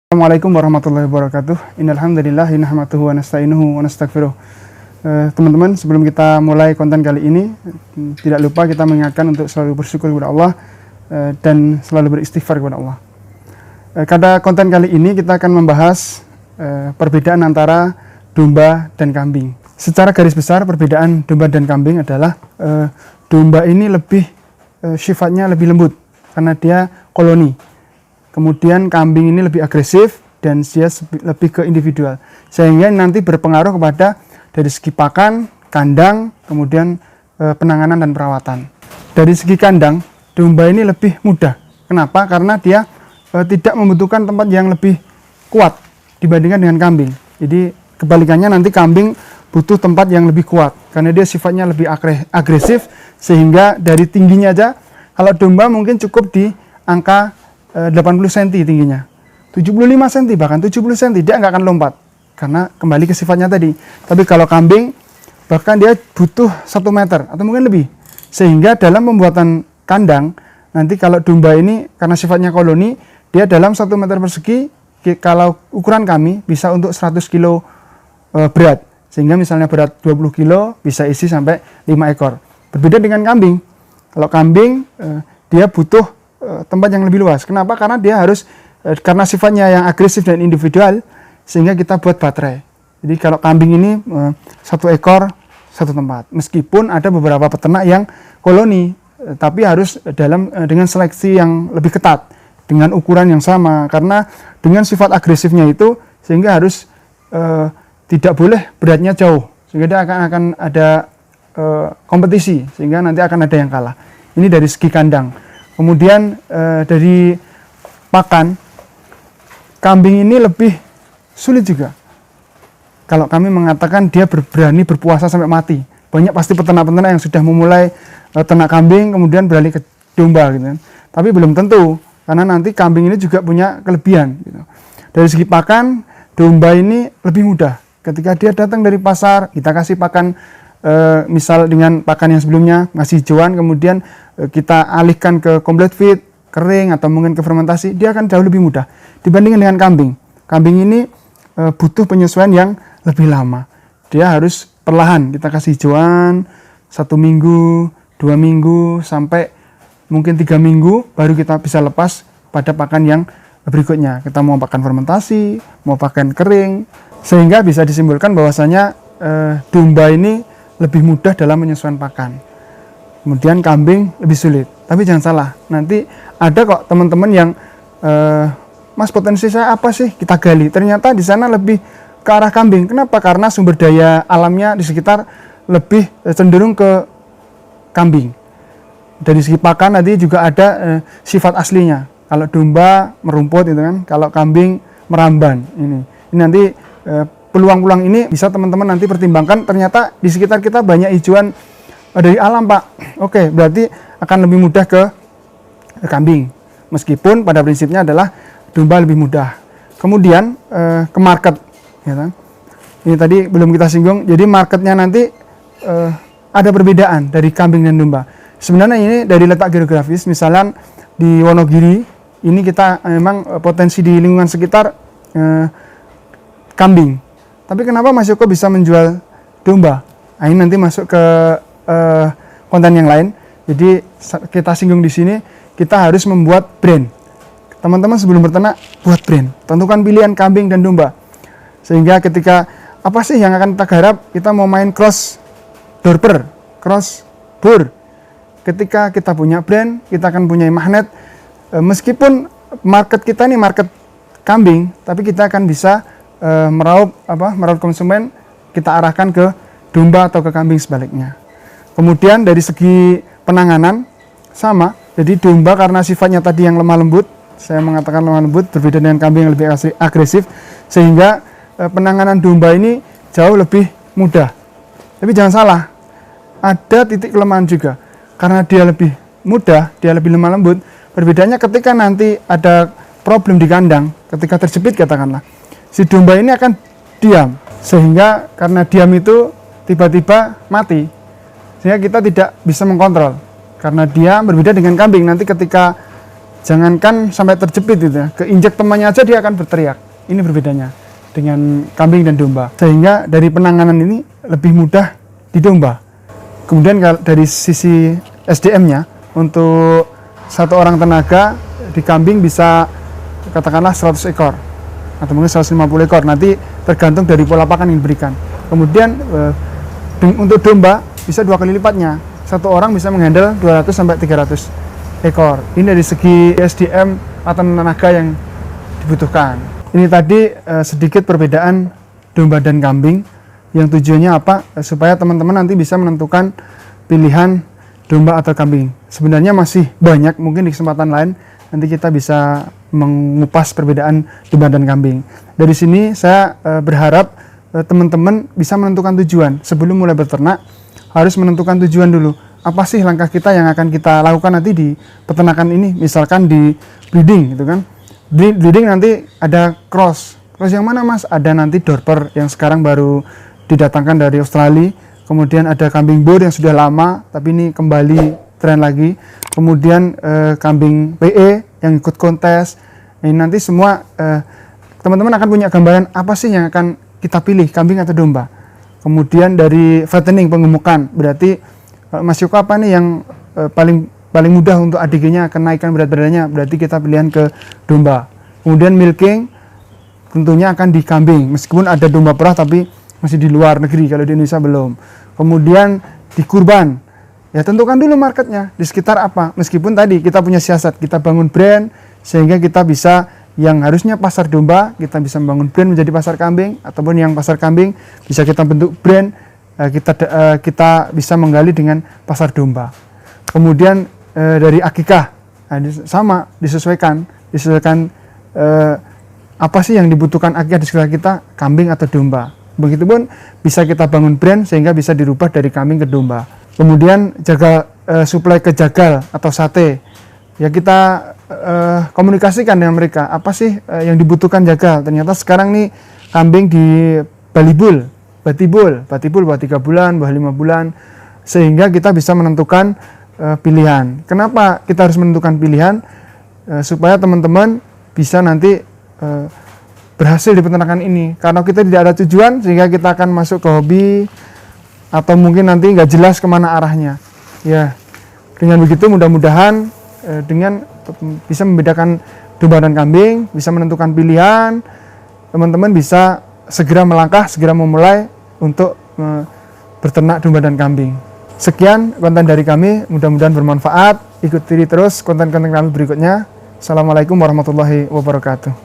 Assalamualaikum warahmatullahi wabarakatuh. Innal hamdalillah nahmaduhu wa nasta'inuhu wa nastaghfiruh. Teman-teman, sebelum kita mulai konten kali ini, tidak lupa kita mengingatkan untuk selalu bersyukur kepada Allah dan selalu beristighfar kepada Allah. Pada konten kali ini kita akan membahas perbedaan antara domba dan kambing. Secara garis besar perbedaan domba dan kambing adalah domba ini lebih sifatnya lebih lembut karena dia koloni. Kemudian kambing ini lebih agresif dan dia lebih ke individual. Sehingga nanti berpengaruh kepada dari segi pakan, kandang, kemudian penanganan dan perawatan. Dari segi kandang, domba ini lebih mudah. Kenapa? Karena dia tidak membutuhkan tempat yang lebih kuat dibandingkan dengan kambing. Jadi kebalikannya nanti kambing butuh tempat yang lebih kuat karena dia sifatnya lebih agresif, sehingga dari tingginya aja kalau domba mungkin cukup di angka 80 cm tingginya, 75 cm bahkan 70 cm dia nggak akan lompat karena kembali ke sifatnya tadi. Tapi kalau kambing bahkan dia butuh 1 meter atau mungkin lebih, sehingga dalam pembuatan kandang nanti kalau domba ini karena sifatnya koloni, dia dalam 1 meter persegi kalau ukuran kami bisa untuk 100 kilo berat, sehingga misalnya berat 20 kilo bisa isi sampai 5 ekor. Berbeda dengan kambing. Kalau kambing dia butuh tempat yang lebih luas. Kenapa? Karena dia harus karena sifatnya yang agresif dan individual, sehingga kita buat baterai. Jadi kalau kambing ini 1 ekor 1 tempat. Meskipun ada beberapa peternak yang koloni, tapi harus dengan seleksi yang lebih ketat dengan ukuran yang sama, karena dengan sifat agresifnya itu sehingga harus tidak boleh beratnya jauh, sehingga dia akan ada kompetisi, sehingga nanti akan ada yang kalah. Ini dari segi kandang. Kemudian dari pakan, kambing ini lebih sulit juga. Kalau kami mengatakan dia berani berpuasa sampai mati. Banyak pasti peternak-peternak yang sudah memulai ternak kambing kemudian beralih ke domba gitu kan. Tapi belum tentu, karena nanti kambing ini juga punya kelebihan gitu. Dari segi pakan, domba ini lebih mudah. Ketika dia datang dari pasar, kita kasih pakan misal dengan pakan yang sebelumnya ngasih hijauan, kemudian kita alihkan ke complete feed, kering atau mungkin ke fermentasi, dia akan jauh lebih mudah dibandingkan dengan kambing. Kambing ini butuh penyesuaian yang lebih lama. Dia harus perlahan kita kasih hijauan 1 minggu, 2 minggu sampai mungkin 3 minggu baru kita bisa lepas pada pakan yang berikutnya. Kita mau pakan fermentasi, mau pakan kering, sehingga bisa disimpulkan bahwasanya domba ini lebih mudah dalam menyesuaikan pakan. Kemudian kambing lebih sulit. Tapi jangan salah, nanti ada kok teman-teman yang Mas, potensi saya apa sih? Kita gali. Ternyata di sana lebih ke arah kambing. Kenapa? Karena sumber daya alamnya di sekitar lebih cenderung ke kambing. Dari segi pakan nanti juga ada sifat aslinya. Kalau domba merumput itu kan, kalau kambing meramban. Ini nanti peluang-peluang ini bisa teman-teman nanti pertimbangkan. Ternyata di sekitar kita banyak hijauan dari alam, Pak. Oke, berarti akan lebih mudah ke kambing. Meskipun pada prinsipnya adalah domba lebih mudah. Kemudian ke market, ya kan? Ini tadi belum kita singgung. Jadi marketnya nanti ada perbedaan dari kambing dan domba. Sebenarnya ini dari letak geografis. Misalnya di Wonogiri, ini kita memang potensi di lingkungan sekitar kambing. Tapi kenapa Mas Yoko bisa menjual domba? Nah, ini nanti masuk ke konten yang lain. Jadi kita singgung di sini, kita harus membuat brand. Teman-teman sebelum berternak, buat brand. Tentukan pilihan kambing dan domba. Sehingga ketika apa sih yang akan kita garap? Kita mau main cross dorper, cross bur. Ketika kita punya brand, kita akan punya magnet. Meskipun market kita ini market kambing, tapi kita akan bisa meraup konsumen, kita arahkan ke domba atau ke kambing sebaliknya. Kemudian dari segi penanganan sama, jadi domba karena sifatnya tadi yang lemah lembut, saya mengatakan lemah lembut berbeda dengan kambing yang lebih agresif, sehingga penanganan domba ini jauh lebih mudah. Tapi jangan salah, ada titik kelemahan juga, karena dia lebih mudah, dia lebih lemah lembut. Perbedaannya ketika nanti ada problem di kandang, ketika terjepit katakanlah, si domba ini akan diam, sehingga karena diam itu tiba-tiba mati, sehingga kita tidak bisa mengkontrol. Karena dia berbeda dengan kambing, nanti ketika jangankan sampai terjepit gitu ya, keinjak temannya aja dia akan berteriak. Ini berbedanya dengan kambing dan domba. Sehingga dari penanganan ini lebih mudah di domba. Kemudian dari sisi SDM-nya, untuk satu orang tenaga di kambing bisa katakanlah 100 ekor atau mungkin 150 ekor, nanti tergantung dari pola pakan yang diberikan. Kemudian untuk domba bisa 2 kali lipatnya, satu orang bisa menghandle 200 sampai 300 ekor. Ini dari segi SDM atau tenaga yang dibutuhkan. Ini tadi sedikit perbedaan domba dan kambing, yang tujuannya apa? Supaya teman-teman nanti bisa menentukan pilihan domba atau kambing. Sebenarnya masih banyak, mungkin di kesempatan lain nanti kita bisa mengupas perbedaan domba dan kambing. Dari sini saya berharap teman-teman bisa menentukan tujuan. Sebelum mulai beternak harus menentukan tujuan dulu. Apa sih langkah kita yang akan kita lakukan nanti di peternakan ini? Misalkan di breeding gitu kan. Breeding nanti ada cross. Cross yang mana Mas? Ada nanti Dorper yang sekarang baru didatangkan dari Australia. Kemudian ada kambing bor yang sudah lama tapi ini kembali tren lagi. Kemudian kambing PE yang ikut kontes. Ini nanti semua teman-teman akan punya gambaran apa sih yang akan kita pilih, kambing atau domba. Kemudian dari fattening, penggemukan, berarti Mas Yoko apa nih yang paling mudah untuk ADG-nya kenaikan berat badannya, berarti kita pilihan ke domba. Kemudian milking tentunya akan di kambing, meskipun ada domba perah tapi masih di luar negeri, kalau di Indonesia belum. Kemudian di kurban, ya tentukan dulu marketnya, di sekitar apa. Meskipun tadi kita punya siasat, kita bangun brand, sehingga kita bisa yang harusnya pasar domba, kita bisa membangun brand menjadi pasar kambing, ataupun yang pasar kambing bisa kita bentuk brand, kita bisa menggali dengan pasar domba. Kemudian dari akikah, sama disesuaikan apa sih yang dibutuhkan akikah di sekitar kita, kambing atau domba. Begitupun bisa kita bangun brand sehingga bisa dirubah dari kambing ke domba. Kemudian jaga suplai ke jagal atau sate, ya kita komunikasikan dengan mereka apa sih yang dibutuhkan jagal. Ternyata sekarang nih kambing di Balibul, Batibul buat 3 bulan, buat 5 bulan, sehingga kita bisa menentukan pilihan. Kenapa kita harus menentukan pilihan? Supaya teman-teman bisa nanti berhasil di peternakan ini. Karena kita tidak ada tujuan, sehingga kita akan masuk ke hobi atau mungkin nanti nggak jelas kemana arahnya. Ya, dengan begitu mudah-mudahan dengan bisa membedakan domba dan kambing, bisa menentukan pilihan, teman-teman bisa segera melangkah, segera memulai untuk berternak domba dan kambing. Sekian konten dari kami, mudah-mudahan bermanfaat. Ikuti terus konten-konten kami berikutnya. Assalamualaikum warahmatullahi wabarakatuh.